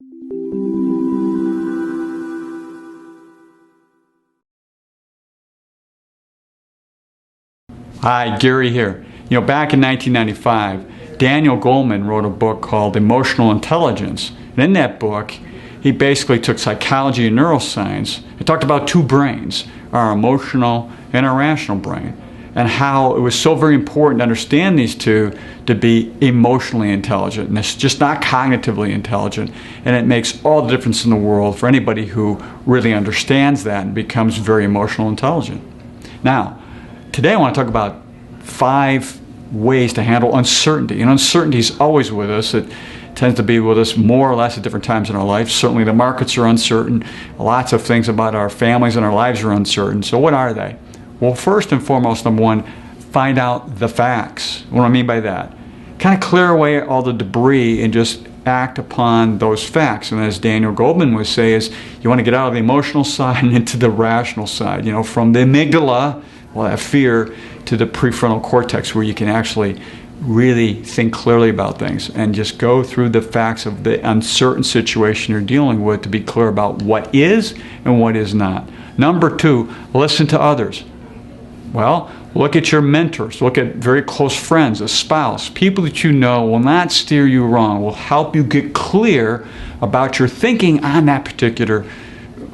Hi, Gary here. Back in 1995, Daniel Goleman wrote a book called Emotional Intelligence. And in that book, he basically took psychology and neuroscience and talked about two brains, our emotional and our rational brain, and how it was so very important to understand these two to be emotionally intelligent. And it's just not cognitively intelligent. And it makes all the difference in the world for anybody who really understands that and becomes very emotional intelligent. Now, today I want to talk about 5 ways to handle uncertainty. And uncertainty is always with us. It tends to be with us more or less at different times in our life. Certainly the markets are uncertain. Lots of things about our families and our lives are uncertain. So what are they? Well, first and foremost, number one, find out the facts. What do I mean by that? Kind of clear away all the debris and just act upon those facts. And as Daniel Goleman would say, is you want to get out of the emotional side and into the rational side. From the amygdala, that fear, to the prefrontal cortex, where you can actually really think clearly about things and just go through the facts of the uncertain situation you're dealing with to be clear about what is and what is not. Number 2, listen to others. Well, look at your mentors, look at very close friends, a spouse, people that you know will not steer you wrong, will help you get clear about your thinking on that particular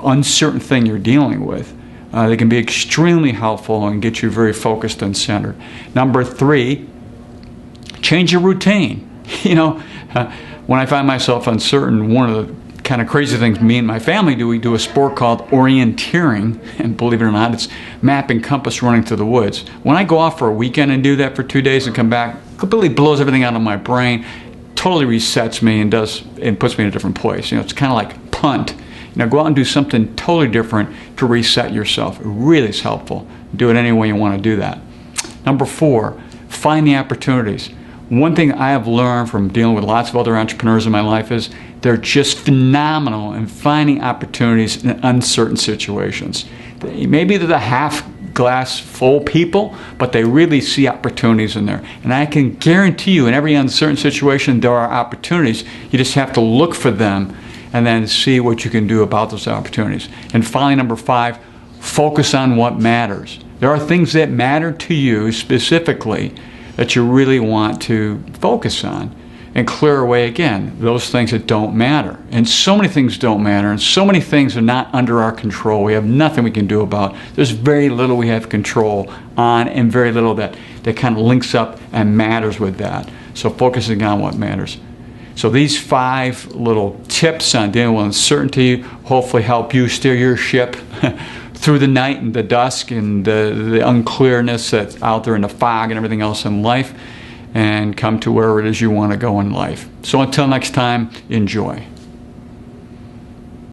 uncertain thing you're dealing with. They can be extremely helpful and get you very focused and centered. Number 3, change your routine. When I find myself uncertain, one of the kind of crazy things me and my family do, we do a sport called orienteering, and believe it or not, it's map and compass running through the woods. When I go off for a weekend and do that for 2 days and come back, completely blows everything out of my brain, totally resets me and puts me in a different place. It's kind of like punt. Go out and do something totally different to reset yourself. It really is helpful. Do it any way you want to do that. Number 4, find the opportunities. One thing I have learned from dealing with lots of other entrepreneurs in my life is they're just phenomenal in finding opportunities in uncertain situations. Maybe they're the half glass full people, but they really see opportunities in there. And I can guarantee you, in every uncertain situation, there are opportunities. You just have to look for them and then see what you can do about those opportunities. And finally, number 5, focus on what matters. There are things that matter to you specifically that you really want to focus on, and clear away, again, those things that don't matter. And so many things don't matter, and so many things are not under our control. We have nothing we can do about. There's very little we have control on, and very little that kind of links up and matters with that. So focusing on what matters. So these 5 little tips on dealing with uncertainty hopefully help you steer your ship through the night and the dusk and the unclearness that's out there in the fog and everything else in life, and come to where it is you want to go in life. So until next time, enjoy.